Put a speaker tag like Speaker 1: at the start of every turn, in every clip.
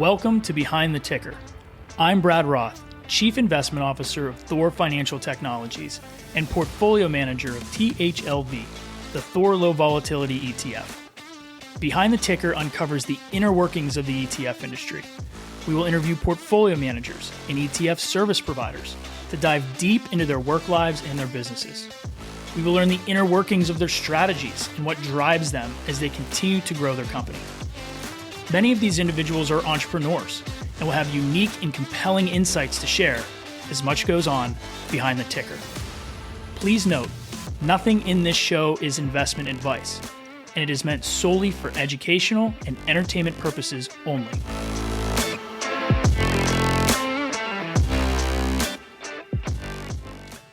Speaker 1: Welcome to Behind the Ticker. I'm Brad Roth, Chief Investment Officer of THOR Financial Technologies and Portfolio Manager of THLV, the THOR Low Volatility ETF. Behind the Ticker uncovers the inner workings of the ETF industry. We will interview portfolio managers and ETF service providers to dive deep into their work lives and their businesses. We will learn the inner workings of their strategies and what drives them as they continue to grow their company. Many of these individuals are entrepreneurs and will have unique and compelling insights to share as much goes on behind the ticker. Please note, nothing in this show is investment advice, and it is meant solely for educational and entertainment purposes only.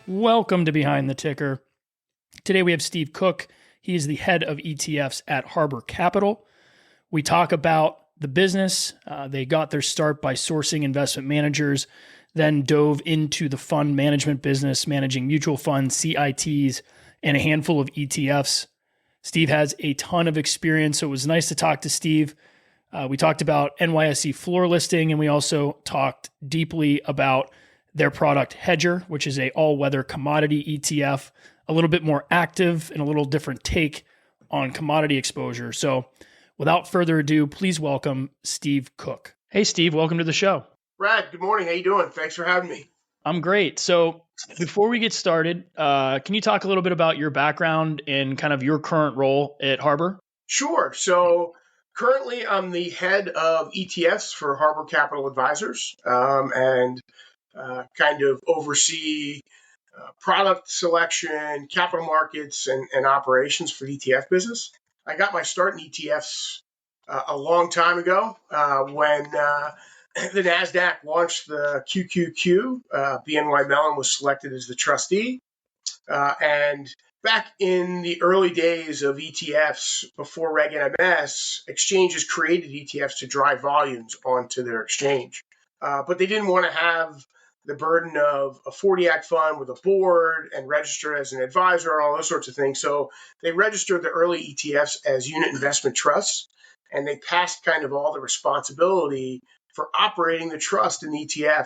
Speaker 1: Welcome to Behind the Ticker. Today we have Steve Cook. He is the head of ETFs at Harbor Capital. We talk about the business. They got their start by sourcing investment managers, then dove into the fund management business, managing mutual funds, CITs, and a handful of ETFs. Steve has a ton of experience, so it was nice to talk to Steve. We talked about NYSE floor listing, and we also talked deeply about their product HGER, which is a all-weather commodity ETF, a little bit more active and a little different take on commodity exposure. So without further ado, please welcome Steve Cook. Hey, Steve, welcome to the show.
Speaker 2: Brad, good morning. How you doing? Thanks for having me.
Speaker 1: I'm great. So before we get started, can you talk a little bit about your background and kind of your current role at Harbor?
Speaker 2: Sure. So currently I'm the head of ETFs for Harbor Capital Advisors and kind of oversee product selection, capital markets, and operations for the ETF business. I got my start in ETFs a long time ago when the NASDAQ launched the QQQ. BNY Mellon was selected as the trustee. And back in the early days of ETFs, before Reg NMS, exchanges created ETFs to drive volumes onto their exchange. But they didn't want to have the burden of a 40 Act fund with a board and register as an advisor and all those sorts of things. So they registered the early ETFs as unit investment trusts, and they passed kind of all the responsibility for operating the trust in the ETF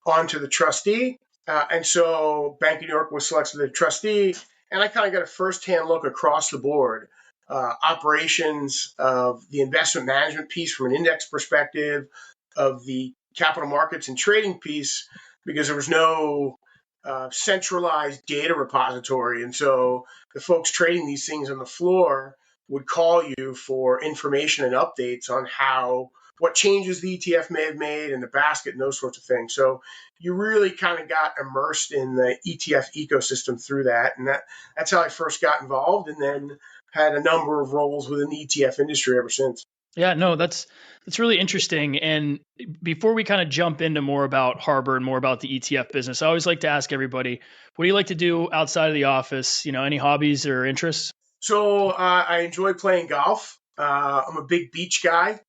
Speaker 2: onto the trustee. And so Bank of New York was selected as the trustee, and I kind of got a firsthand look across the board, operations of the investment management piece from an index perspective, of the capital markets and trading piece, because there was no centralized data repository. And so the folks trading these things on the floor would call you for information and updates on what changes the ETF may have made in the basket and those sorts of things. So you really kind of got immersed in the ETF ecosystem through that. And that's how I first got involved, and then had a number of roles within the ETF industry ever since.
Speaker 1: Yeah, no, that's really interesting. And before we kind of jump into more about Harbor and more about the ETF business, I always like to ask everybody, what do you like to do outside of the office? You know, any hobbies or interests?
Speaker 2: So I enjoy playing golf. I'm a big beach guy.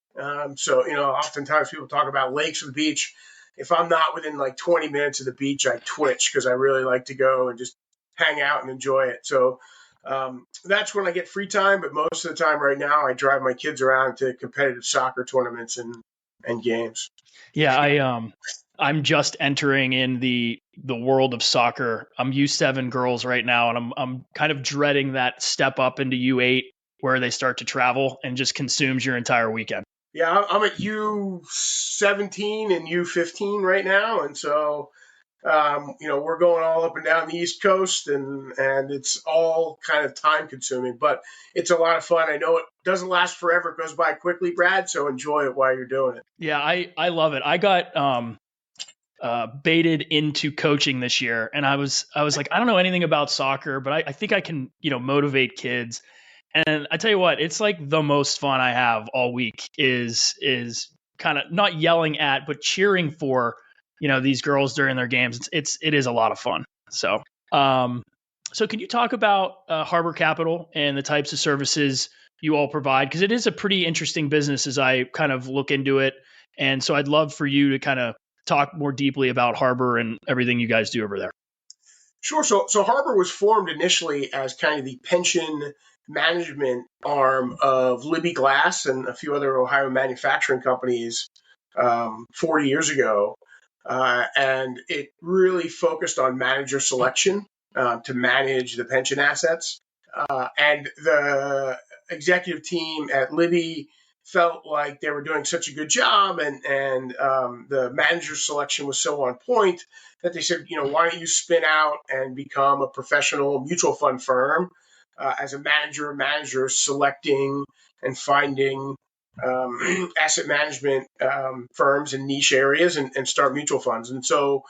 Speaker 2: So, oftentimes people talk about lakes or the beach. If I'm not within like 20 minutes of the beach, I twitch because I really like to go and just hang out and enjoy it. So that's when I get free time. But most of the time right now, I drive my kids around to competitive soccer tournaments and games.
Speaker 1: Yeah, I'm just entering in the world of soccer. I'm U7 girls right now, and I'm kind of dreading that step up into U8 where they start to travel and just consumes your entire weekend.
Speaker 2: Yeah, I'm at U17 and U15 right now, and so we're going all up and down the East Coast, and it's all kind of time consuming, but it's a lot of fun. I know it doesn't last forever; it goes by quickly, Brad. So enjoy it while you're doing it.
Speaker 1: Yeah, I love it. I got baited into coaching this year, and I was like, I don't know anything about soccer, but I think I can motivate kids. And I tell you what, it's like the most fun I have all week is kind of not yelling at, but cheering for, these girls during their games. It is a lot of fun. So, so can you talk about Harbor Capital and the types of services you all provide? Because it is a pretty interesting business as I kind of look into it. And so I'd love for you to kind of talk more deeply about Harbor and everything you guys do over there.
Speaker 2: Sure. So Harbor was formed initially as kind of the pension management arm of Libby Glass and a few other Ohio manufacturing companies 40 years ago. And it really focused on manager selection to manage the pension assets. And the executive team at Libby felt like they were doing such a good job, and the manager selection was so on point that they said, why don't you spin out and become a professional mutual fund firm as a manager of managers, selecting and finding asset management firms in niche areas and start mutual funds. And so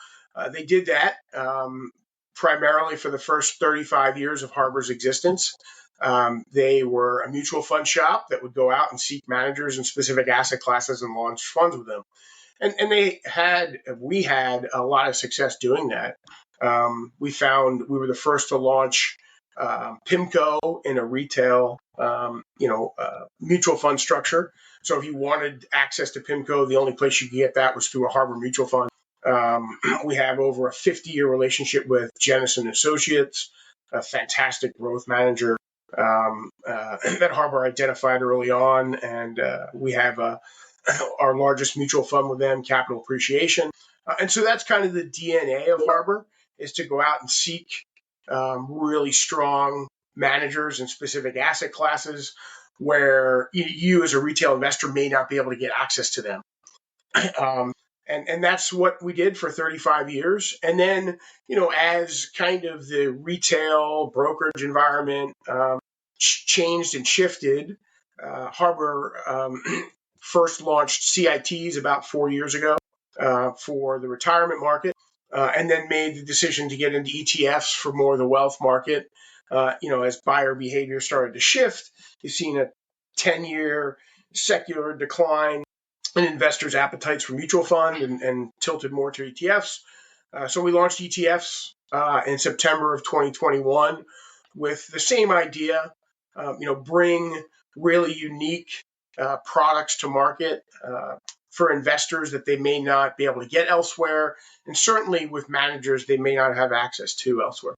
Speaker 2: they did that primarily for the first 35 years of Harbor's existence. They were a mutual fund shop that would go out and seek managers in specific asset classes and launch funds with them. And we had a lot of success doing that. We found we were the first to launch PIMCO in a retail, mutual fund structure. So if you wanted access to PIMCO, the only place you could get that was through a Harbor mutual fund. We have over a 50-year relationship with Jennison Associates, a fantastic growth manager that Harbor identified early on, and we have our largest mutual fund with them, Capital Appreciation. And so that's kind of the DNA of Harbor, is to go out and seek really strong managers in specific asset classes where you as a retail investor may not be able to get access to them. And that's what we did for 35 years. And then, as kind of the retail brokerage environment changed and shifted, Harbor first launched CITs about 4 years ago for the retirement market, and then made the decision to get into ETFs for more of the wealth market. As buyer behavior started to shift, you've seen a 10-year secular decline in investors' appetites for mutual fund and tilted more to ETFs. So we launched ETFs in September of 2021 with the same idea, bring really unique products to market for investors that they may not be able to get elsewhere, and certainly with managers they may not have access to elsewhere.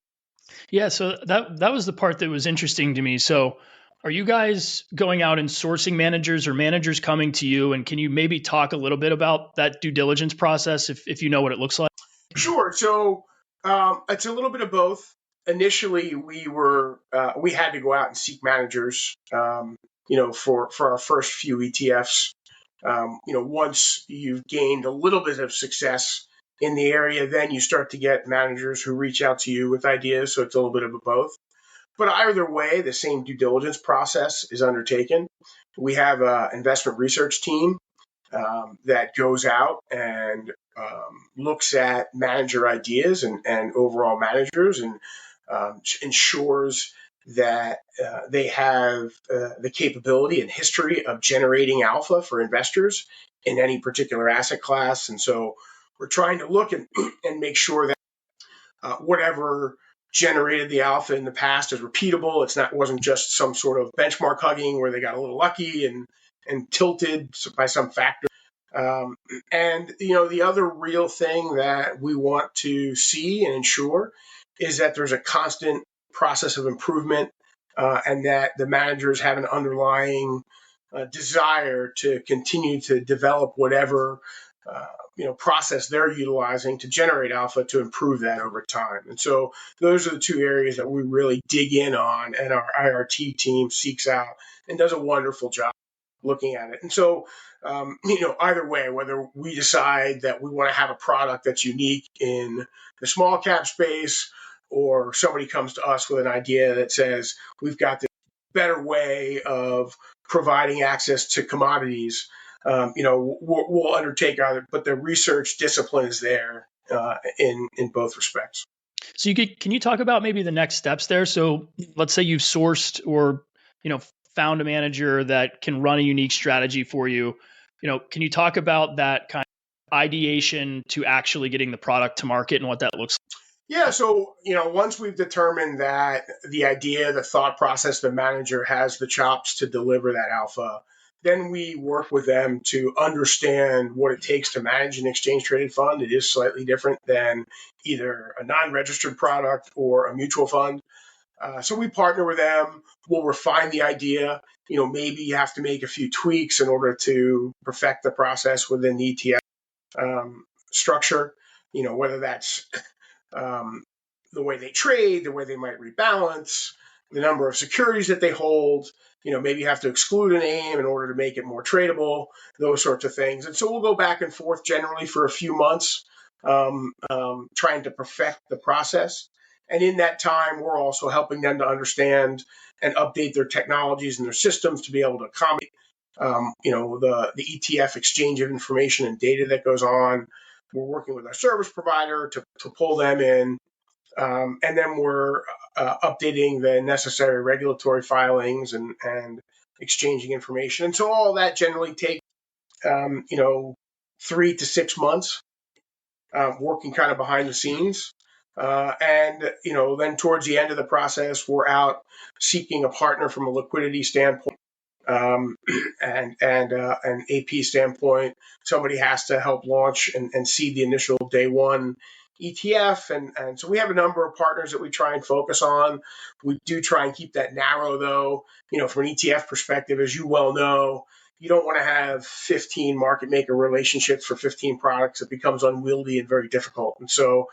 Speaker 1: Yeah, so that was the part that was interesting to me. So are you guys going out and sourcing managers, or managers coming to you? And can you maybe talk a little bit about that due diligence process if you know what it looks like?
Speaker 2: Sure. So it's a little bit of both. Initially, we had to go out and seek managers, for our first few ETFs. Once you've gained a little bit of success in the area, then you start to get managers who reach out to you with ideas. So it's a little bit of both. But either way, the same due diligence process is undertaken. We have an investment research team that goes out and looks at manager ideas and overall managers, and ensures that they have the capability and history of generating alpha for investors in any particular asset class. And so we're trying to look and make sure that whatever generated the alpha in the past is repeatable. Wasn't just some sort of benchmark hugging where they got a little lucky and tilted by some factor. And the other real thing that we want to see and ensure is that there's a constant process of improvement, and that the managers have an underlying desire to continue to develop whatever process they're utilizing to generate alpha, to improve that over time. And so those are the two areas that we really dig in on, and our IRT team seeks out and does a wonderful job looking at it. And so, either way, whether we decide that we want to have a product that's unique in the small cap space, or somebody comes to us with an idea that says we've got this better way of providing access to commodities, we'll undertake either, but the research discipline is there in both respects.
Speaker 1: So can you talk about maybe the next steps there? So let's say you've sourced or found a manager that can run a unique strategy for you. Can you talk about that kind of ideation to actually getting the product to market and what that looks like?
Speaker 2: Yeah, so once we've determined that the idea, the thought process, the manager has the chops to deliver that alpha, then we work with them to understand what it takes to manage an exchange traded fund. It is slightly different than either a non-registered product or a mutual fund. So we partner with them. We'll refine the idea. Maybe you have to make a few tweaks in order to perfect the process within the ETF structure. Whether that's um, the way they trade, the way they might rebalance, the number of securities that they hold. Maybe you have to exclude a name in order to make it more tradable, those sorts of things. And so we'll go back and forth generally for a few months, trying to perfect the process. And in that time, we're also helping them to understand and update their technologies and their systems to be able to accommodate, the ETF exchange of information and data that goes on. We're working with our service provider to pull them in. And then we're updating the necessary regulatory filings and exchanging information. And so all that generally takes, 3 to 6 months, working kind of behind the scenes. Then towards the end of the process, we're out seeking a partner from a liquidity standpoint, um, and an AP standpoint. Somebody has to help launch and seed the initial day one ETF. And so we have a number of partners that we try and focus on. We do try and keep that narrow, though. From an ETF perspective, as you well know, you don't want to have 15 market maker relationships for 15 products. It becomes unwieldy and very difficult. And so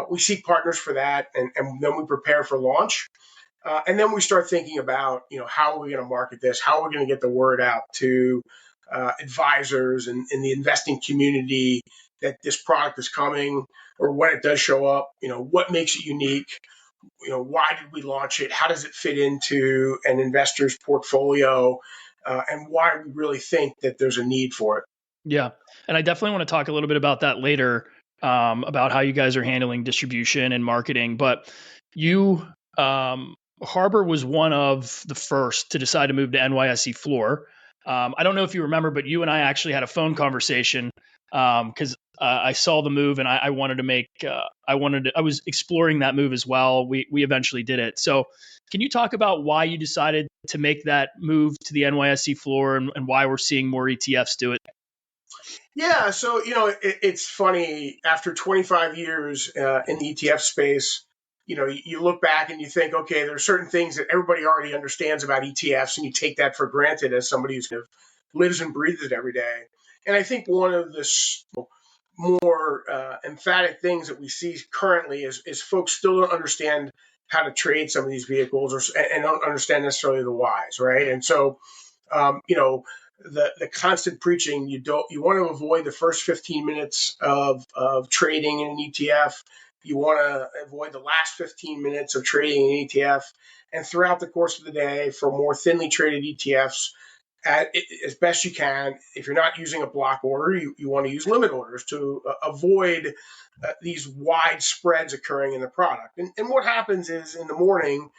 Speaker 2: we seek partners for that, and then we prepare for launch. And then we start thinking about, how are we going to market this? How are we going to get the word out to advisors and the investing community that this product is coming, or when it does show up, what makes it unique? Why did we launch it? How does it fit into an investor's portfolio? And why we really think that there's a need for it.
Speaker 1: Yeah. And I definitely want to talk a little bit about that later, about how you guys are handling distribution and marketing. But you, Harbor was one of the first to decide to move to NYSE floor. I don't know if you remember, but you and I actually had a phone conversation because I saw the move and I wanted to make, I was exploring that move as well. We eventually did it. So can you talk about why you decided to make that move to the NYSE floor and why we're seeing more ETFs do it?
Speaker 2: Yeah, so it's funny. After 25 years in the ETF space, you look back and you think, okay, there are certain things that everybody already understands about ETFs, and you take that for granted as somebody who kind of lives and breathes it every day. And I think one of the more emphatic things that we see currently is folks still don't understand how to trade some of these vehicles, and don't understand necessarily the whys, right? And so, um, you know, the constant preaching, you want to avoid the first 15 minutes of trading in an ETF. You want to avoid the last 15 minutes of trading in an ETF. And throughout the course of the day, for more thinly traded ETFs, as best you can, if you're not using a block order, you want to use limit orders to avoid these wide spreads occurring in the product. And what happens is in the morning,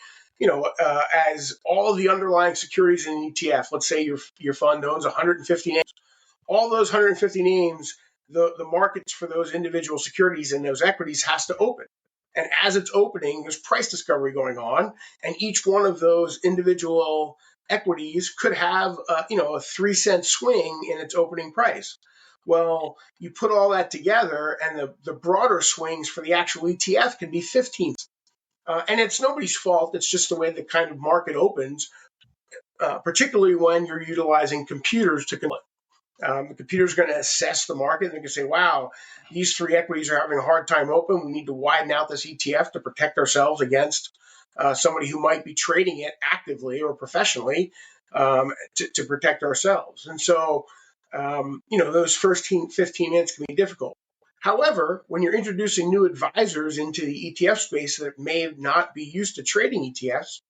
Speaker 2: as all of the underlying securities in an ETF, let's say your fund owns 150 names, all those 150 names, the markets for those individual securities and those equities has to open. And as it's opening, there's price discovery going on, and each one of those individual equities could have, a 3-cent swing in its opening price. Well, you put all that together, and the broader swings for the actual ETF can be 15. And it's nobody's fault. It's just the way the kind of market opens, particularly when you're utilizing computers to the computer's going to assess the market, and they can say, wow, these three equities are having a hard time open. We need to widen out this ETF to protect ourselves against somebody who might be trading it actively or professionally, to protect ourselves. And so, those first 15 minutes can be difficult. However, when you're introducing new advisors into the ETF space that may not be used to trading ETFs,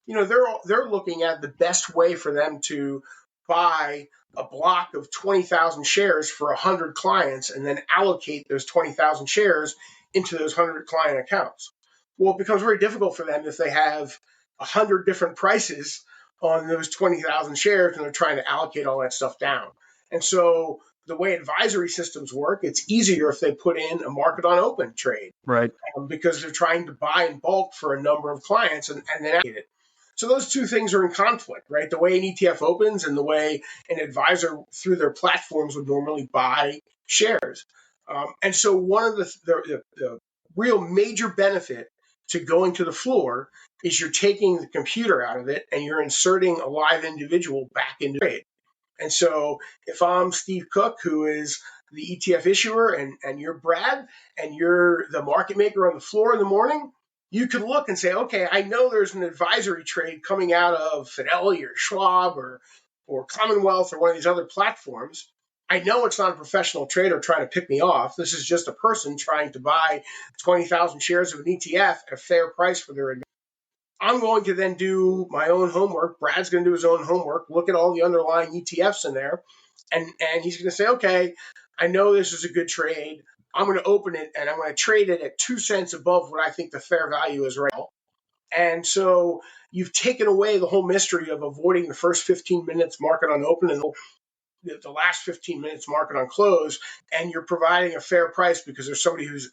Speaker 2: they're looking at the best way for them to buy a block of 20,000 shares for 100 clients and then allocate those 20,000 shares into those 100 client accounts. Well, it becomes very difficult for them if they have 100 different prices on those 20,000 shares and they're trying to allocate all that stuff down. And so the way advisory systems work, it's easier if they put in a market on open trade,
Speaker 1: Right.
Speaker 2: because they're trying to buy in bulk for a number of clients and then allocate it. So those two things are in conflict, right? The way an ETF opens and the way an advisor through their platforms would normally buy shares. And so one of the real major benefit to going to the floor is you're taking the computer out of it and you're inserting a live individual back into trade. And so if I'm Steve Cook, who is the ETF issuer, and you're Brad, and you're the market maker on the floor in the morning, you could look and say, okay, I know there's an advisory trade coming out of Fidelity or Schwab or Commonwealth or one of these other platforms. I know it's not a professional trader trying to pick me off. This is just a person trying to buy 20,000 shares of an ETF at a fair price for their investment. I'm going to then do my own homework. Brad's going to do his own homework, look at all the underlying ETFs in there, and he's going to say, okay, I know this is a good trade. I'm going to open it and I'm going to trade it at 2 cents above what I think the fair value is right now. And so you've taken away the whole mystery of avoiding the first 15 minutes market on open and the last 15 minutes market on close, and you're providing a fair price because there's somebody who's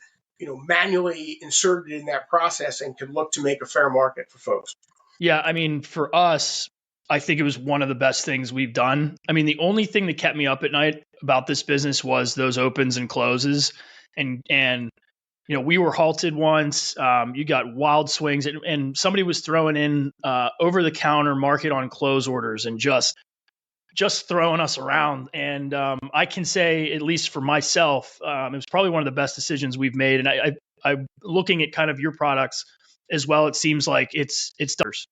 Speaker 2: manually inserted in that process and can look to make a fair market for folks.
Speaker 1: Yeah, I mean, for us, I think it was one of the best things we've done. I mean, the only thing that kept me up at night about this business was those opens and closes, and we were halted once. You got wild swings, and somebody was throwing in over the counter market on close orders and just throwing us around. And I can say, at least for myself, it was probably one of the best decisions we've made. And I'm looking at kind of your products as well. It seems like it's dollars.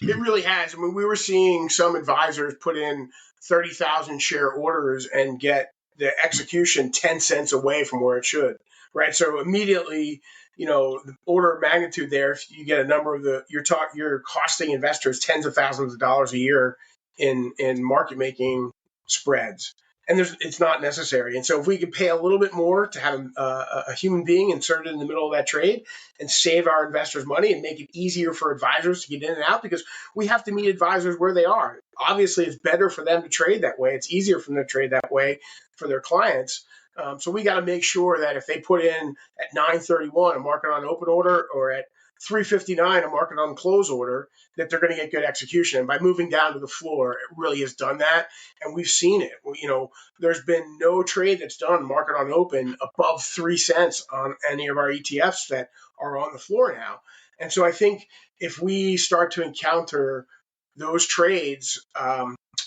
Speaker 2: It really has. I mean, we were seeing some advisors put in 30,000 share orders and get the execution 10 cents away from where it should, right? So immediately, the order of magnitude there, if you get a number of you're costing investors tens of thousands of dollars a year in market making spreads. And it's not necessary. And so if we could pay a little bit more to have a human being inserted in the middle of that trade and save our investors money and make it easier for advisors to get in and out, because we have to meet advisors where they are. Obviously, it's better for them to trade that way. It's easier for them to trade that way for their clients. So we got to make sure that if they put in at 9:31 a market on open order or at 3:59 a market on close order, that they're going to get good execution. And by moving down to the floor, it really has done that. And we've seen it. There's been no trade that's done market on open above 3 cents on any of our ETFs that are on the floor now. And so I think if we start to encounter those trades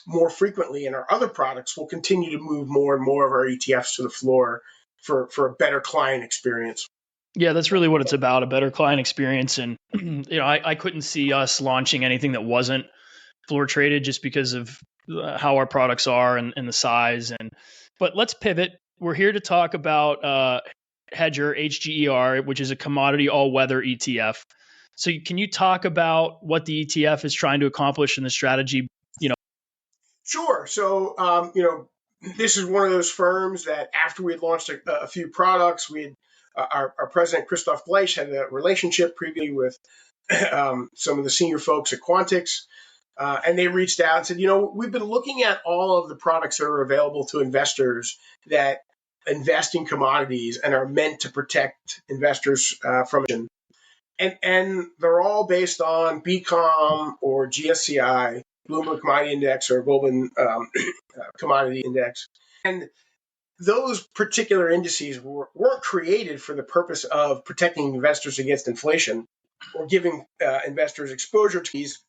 Speaker 2: more frequently in our other products, we'll continue to move more and more of our ETFs to the floor for a better client experience.
Speaker 1: Yeah, that's really what it's about, a better client experience. And, I couldn't see us launching anything that wasn't floor traded just because of how our products are and the size. But let's pivot. We're here to talk about HGER, HGER, which is a commodity all-weather ETF. So can you talk about what the ETF is trying to accomplish in the strategy?
Speaker 2: Sure. So, this is one of those firms that after we had launched a few products, our president, Christoph Gleich, had a relationship previously with some of the senior folks at Quantix. And they reached out and said, we've been looking at all of the products that are available to investors that invest in commodities and are meant to protect investors from it. And they're all based on BCOM or GSCI, Bloomberg Commodity Index or Goldman Commodity Index. And those particular indices weren't created for the purpose of protecting investors against inflation or giving investors exposure to these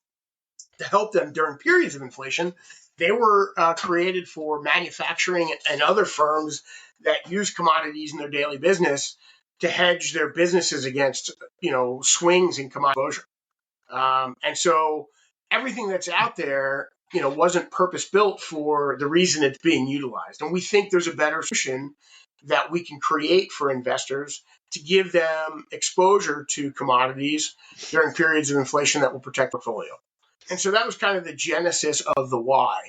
Speaker 2: to help them during periods of inflation. They were created for manufacturing and other firms that use commodities in their daily business to hedge their businesses against, swings in commodity exposure. And so everything that's out there, wasn't purpose built for the reason it's being utilized. And we think there's a better solution that we can create for investors to give them exposure to commodities during periods of inflation that will protect the portfolio. And so that was kind of the genesis of the why.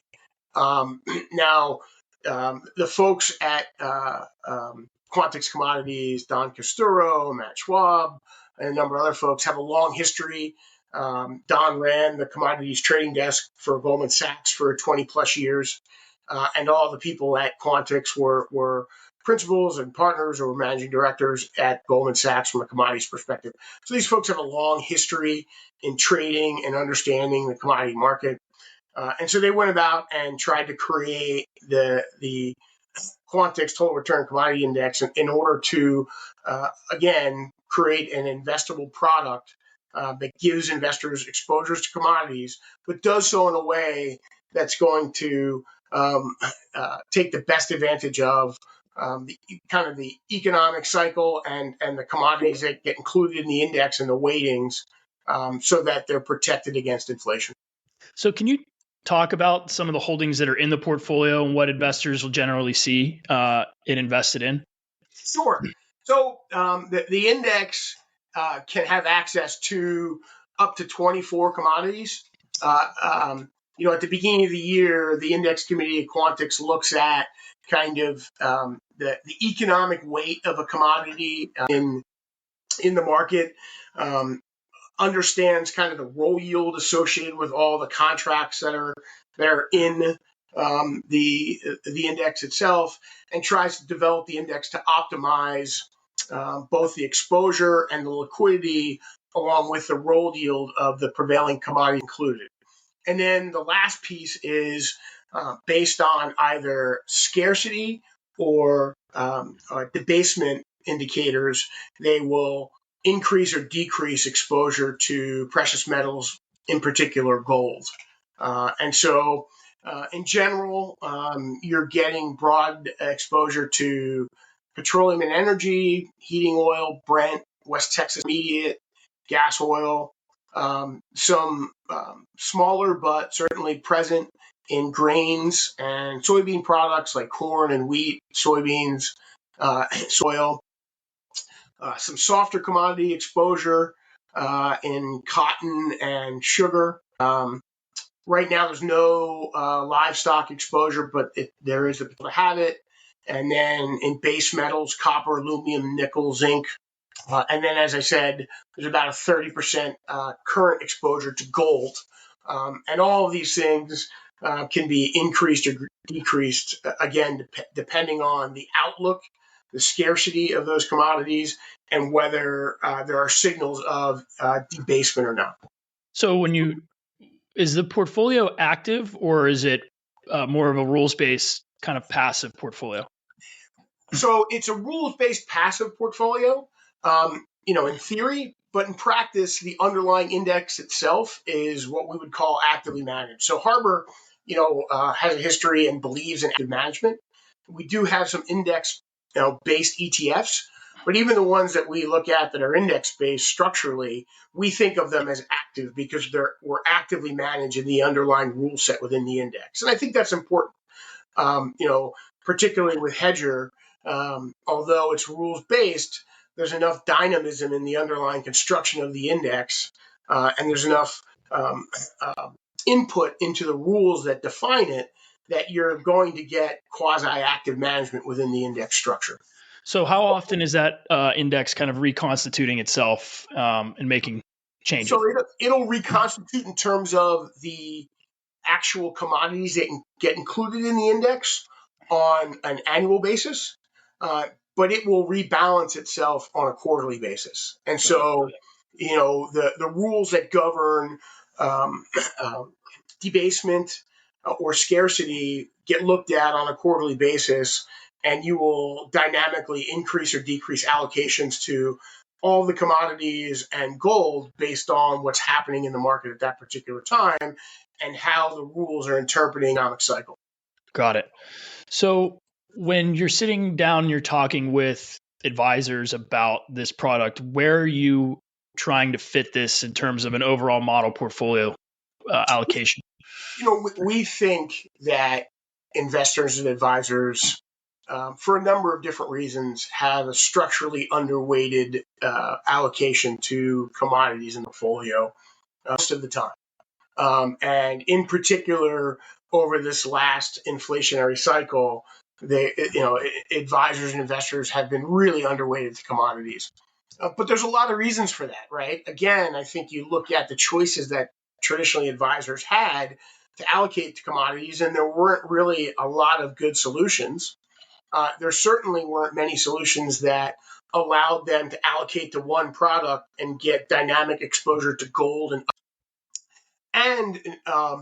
Speaker 2: Now, the folks at Quantix Commodities, Don Casturo, Matt Schwab, and a number of other folks have a long history. Don ran the commodities trading desk for Goldman Sachs for 20 plus years. And all the people at Quantix were principals and partners or managing directors at Goldman Sachs from a commodities perspective. So these folks have a long history in trading and understanding the commodity market. And so they went about and tried to create the Quantix Total Return Commodity Index in order to, again, create an investable product that gives investors exposures to commodities, but does so in a way that's going to take the best advantage of the economic cycle and the commodities that get included in the index and the weightings, so that they're protected against inflation.
Speaker 1: So can you talk about some of the holdings that are in the portfolio and what investors will generally see it invested in?
Speaker 2: Sure. So the index can have access to up to 24 commodities. At the beginning of the year, the index committee at Quantix looks at kind of the economic weight of a commodity in the market, um, understands kind of the roll yield associated with all the contracts that are in the index itself, and tries to develop the index to optimize both the exposure and the liquidity along with the roll yield of the prevailing commodity included. And then the last piece is based on either scarcity or debasement indicators. They will increase or decrease exposure to precious metals, in particular gold. In general, you're getting broad exposure to petroleum and energy, heating oil, Brent, West Texas Intermediate, gas oil, some smaller but certainly present in grains and soybean products like corn and wheat, soybeans, soil, some softer commodity exposure in cotton and sugar. Right now, there's no livestock exposure, but there is a potential to have it. And then in base metals, copper, aluminum, nickel, zinc. And then, as I said, there's about a 30% current exposure to gold. And all of these things can be increased or decreased, again, depending on the outlook, the scarcity of those commodities, and whether there are signals of debasement or not.
Speaker 1: So is the portfolio active, or is it more of a rules-based kind of passive portfolio?
Speaker 2: So it's a rules-based passive portfolio, in theory, but in practice, the underlying index itself is what we would call actively managed. So Harbor, has a history and believes in active management. We do have some index, based ETFs, but even the ones that we look at that are index-based structurally, we think of them as active because we're actively managed in the underlying rule set within the index. And I think that's important, particularly with HGER. Although it's rules-based, there's enough dynamism in the underlying construction of the index, and there's enough input into the rules that define it that you're going to get quasi-active management within the index structure.
Speaker 1: So how often is that index kind of reconstituting itself and making changes?
Speaker 2: So it'll reconstitute in terms of the actual commodities that get included in the index on an annual basis, but it will rebalance itself on a quarterly basis. And so, the rules that govern debasement or scarcity get looked at on a quarterly basis, and you will dynamically increase or decrease allocations to all the commodities and gold based on what's happening in the market at that particular time and how the rules are interpreting the economic cycle.
Speaker 1: Got it. So when you're sitting down and you're talking with advisors about this product, where are you trying to fit this in terms of an overall model portfolio allocation?
Speaker 2: We think that investors and advisors, for a number of different reasons, have a structurally underweighted allocation to commodities in the portfolio most of the time. And in particular, over this last inflationary cycle, advisors and investors have been really underweighted to commodities. But there's a lot of reasons for that, right? Again, I think you look at the choices that traditionally advisors had to allocate to commodities, and there weren't really a lot of good solutions. There certainly weren't many solutions that allowed them to allocate to one product and get dynamic exposure to gold and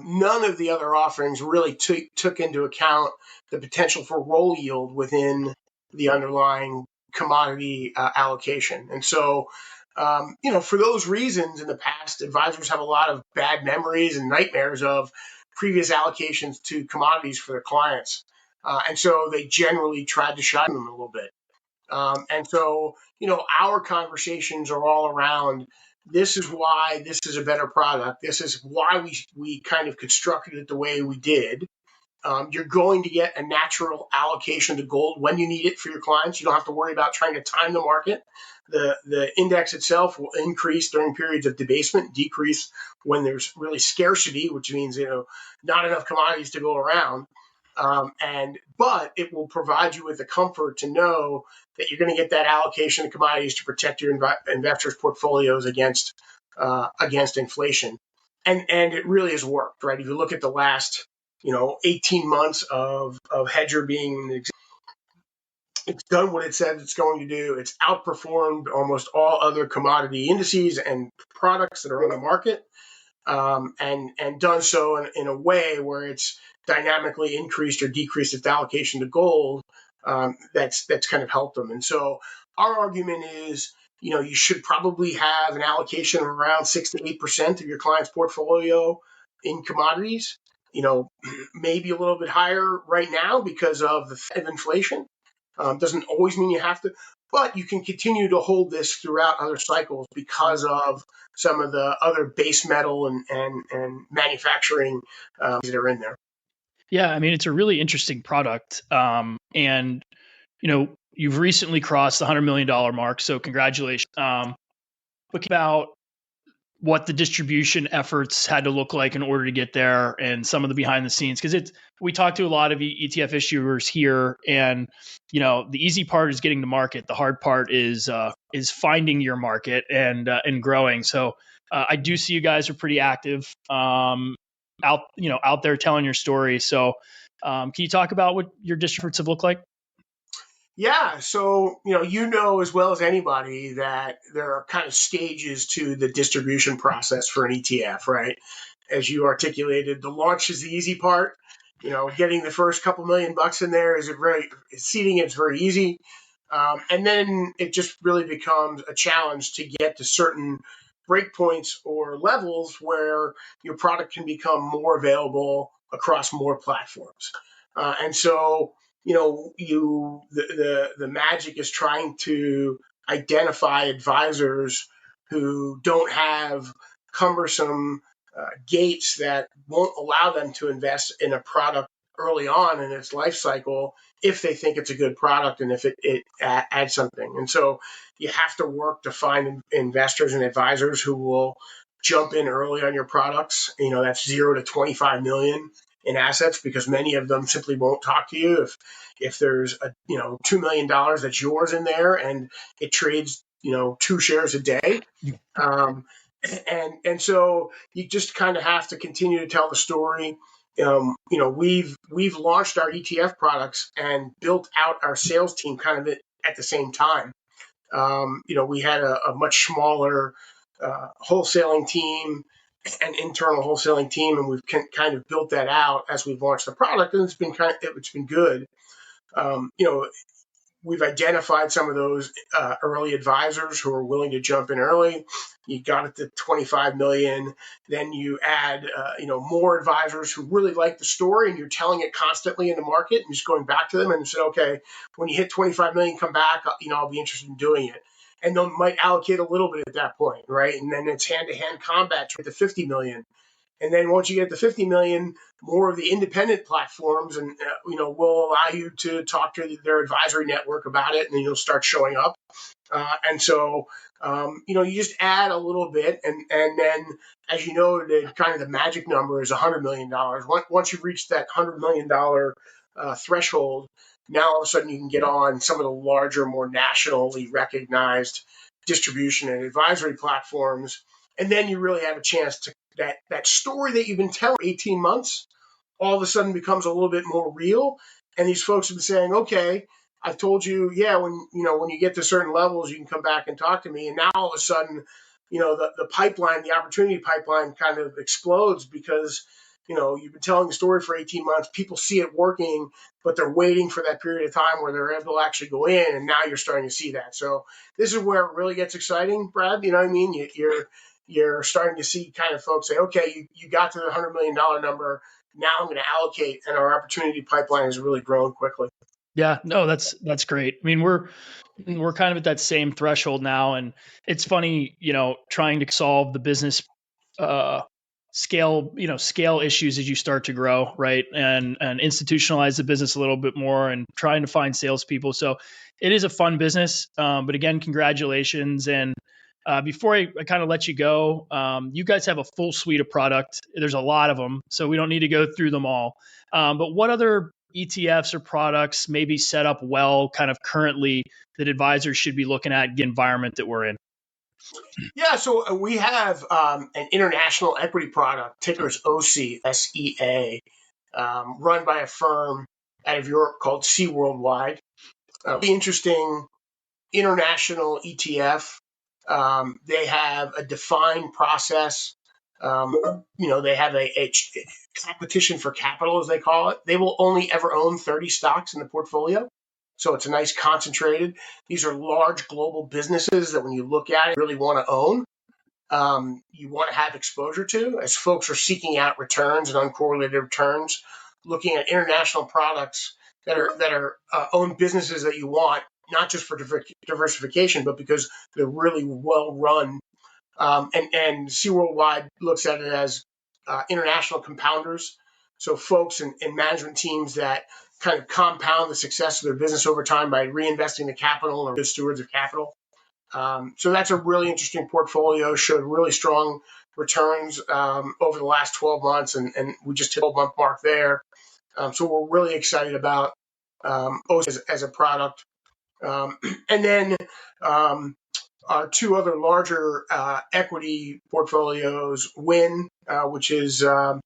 Speaker 2: none of the other offerings really took into account the potential for roll yield within the underlying commodity allocation. And so, for those reasons, in the past, advisors have a lot of bad memories and nightmares of previous allocations to commodities for their clients. And so they generally tried to shy them a little bit. And so, our conversations are all around this is why this is a better product. This is why we kind of constructed it the way we did. You're going to get a natural allocation to gold when you need it for your clients. You don't have to worry about trying to time the market. The index itself will increase during periods of debasement, decrease when there's really scarcity, which means not enough commodities to go around. But it will provide you with the comfort to know that you're going to get that allocation of commodities to protect your investors' portfolios against inflation. And it really has worked, right? If you look at the last 18 months of HGER being, it's done what it said it's going to do. It's outperformed almost all other commodity indices and products that are on the market, and done so in a way where it's dynamically increased or decreased its allocation to gold. That's kind of helped them. And so our argument is, you should probably have an allocation of around 6 to 8% of your client's portfolio in commodities. Maybe a little bit higher right now because of the threat of inflation. Doesn't always mean you have to, but you can continue to hold this throughout other cycles because of some of the other base metal and manufacturing that are in there.
Speaker 1: Yeah, I mean, it's a really interesting product. And, you've recently crossed the $100 million mark, so congratulations. But about what the distribution efforts had to look like in order to get there and some of the behind the scenes, because we talked to a lot of ETF issuers here, and the easy part is getting to market. The hard part is finding your market and growing. So I do see you guys are pretty active out there telling your story. So can you talk about what your distributors have looked like?
Speaker 2: Yeah, so as well as anybody that there are kind of stages to the distribution process for an ETF, right? As you articulated, the launch is the easy part. Getting the first couple $1,000,000 in there seeding it's very easy, and then it just really becomes a challenge to get to certain breakpoints or levels where your product can become more available across more platforms, and so the magic is trying to identify advisors who don't have cumbersome gates that won't allow them to invest in a product early on in its life cycle if they think it's a good product and if it adds something. And so you have to work to find investors and advisors who will jump in early on your products. That's 0 to 25 million in assets, because many of them simply won't talk to you if there's a $2 million that's yours in there and it trades 2 shares a day. And so you just kind of have to continue to tell the story. We've launched our ETF products and built out our sales team kind of at the same time. We had a much smaller wholesaling team, an internal wholesaling team, and we've kind of built that out as we've launched the product, and it's been good. We've identified some of those early advisors who are willing to jump in early. You got it to 25 million. Then you add, more advisors who really like the story, and you're telling it constantly in the market and just going back to them and say, okay, when you hit 25 million, come back. I'll be interested in doing it. And they might allocate a little bit at that point, right? And then it's hand-to-hand combat to 50 million. And then once you get to 50 million, more of the independent platforms and will allow you to talk to their advisory network about it, and then you'll start showing up. And so you just add a little bit, and then as you know, the magic number is $100 million. Once you've reached that $100 million threshold, now all of a sudden you can get on some of the larger, more nationally recognized distribution and advisory platforms, and then you really have a chance to that story that you've been telling for 18 months all of a sudden becomes a little bit more real. And these folks have been saying, okay, I've told you, when you get to certain levels, you can come back and talk to me. And now all of a sudden, the pipeline, the opportunity pipeline kind of explodes because you've been telling the story for 18 months. People see it working, but they're waiting for that period of time where they're able to actually go in, and now you're starting to see that. So this is where it really gets exciting, Brad. You know what I mean? You're starting to see kind of folks say, okay, you got to the $100 million number. Now I'm going to allocate, and our opportunity pipeline has really grown quickly.
Speaker 1: Yeah, no, that's great. I mean, we're kind of at that same threshold now, and it's funny, trying to solve the business uh, scale issues as you start to grow, right, and institutionalize the business a little bit more, and trying to find salespeople. So it is a fun business. But again, congratulations. And before I kind of let you go, you guys have a full suite of product. There's a lot of them, so we don't need to go through them all. But what other ETFs or products may be set up well kind of currently that advisors should be looking at the environment that we're in?
Speaker 2: Yeah, so we have an international equity product, ticker's OCSEA, run by a firm out of Europe called C Worldwide. Really interesting international ETF. They have a defined process. They have a competition for capital, as they call it. They will only ever own 30 stocks in the portfolio. So it's a nice concentrated. These are large global businesses that when you look at it, you really want to own. You want to have exposure to as folks are seeking out returns and uncorrelated returns, looking at international products that are own businesses that you want, not just for diversification, but because they're really well run. And C Worldwide looks at it as international compounders. So folks and management teams that kind of compound the success of their business over time by reinvesting the capital or good stewards of capital. So that's a really interesting portfolio, showed really strong returns over the last 12 months, and we just hit a 12-month mark there. So we're really excited about OS as a product. And then our two other larger equity portfolios, WIN, which is a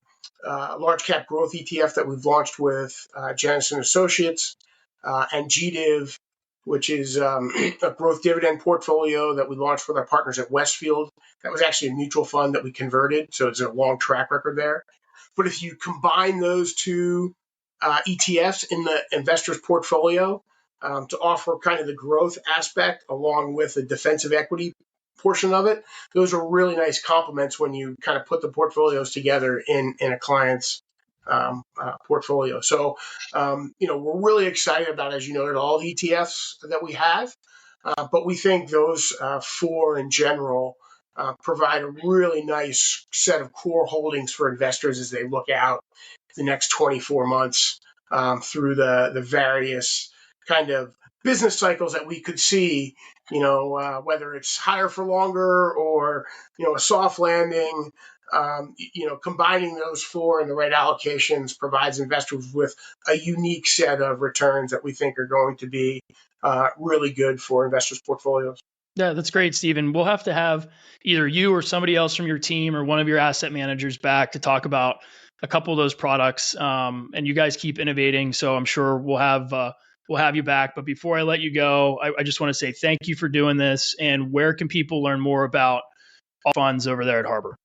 Speaker 2: large cap growth ETF that we've launched with Janus and Associates, and GDIV, which is a growth dividend portfolio that we launched with our partners at Westfield. That was actually a mutual fund that we converted, so it's a long track record there. But if you combine those two ETFs in the investor's portfolio to offer kind of the growth aspect along with the defensive equity portion of it, those are really nice complements when you kind of put the portfolios together in a client's portfolio. So, we're really excited about, as you noted, all the ETFs that we have, but we think those four in general provide a really nice set of core holdings for investors as they look out the next 24 months through the various kind of business cycles that we could see, whether it's higher for longer or, a soft landing. Combining those four in the right allocations provides investors with a unique set of returns that we think are going to be really good for investors' portfolios.
Speaker 1: Yeah, that's great, Stephen. We'll have to have either you or somebody else from your team or one of your asset managers back to talk about a couple of those products. And you guys keep innovating, so I'm sure we'll have you back. But before I let you go, I just want to say thank you for doing this. And where can people learn more about all funds over there at Harbor?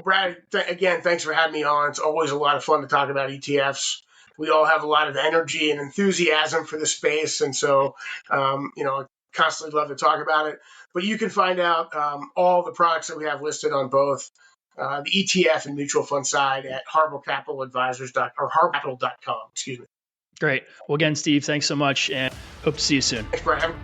Speaker 2: Brad, again, thanks for having me on. It's always a lot of fun to talk about ETFs. We all have a lot of energy and enthusiasm for the space, and so I constantly love to talk about it. But you can find out all the products that we have listed on both the ETF and mutual fund side at harborcapitaladvisors.com. Excuse me.
Speaker 1: Great. Well, again, Steve, thanks so much, and hope to see you soon.
Speaker 2: Thanks, Brad.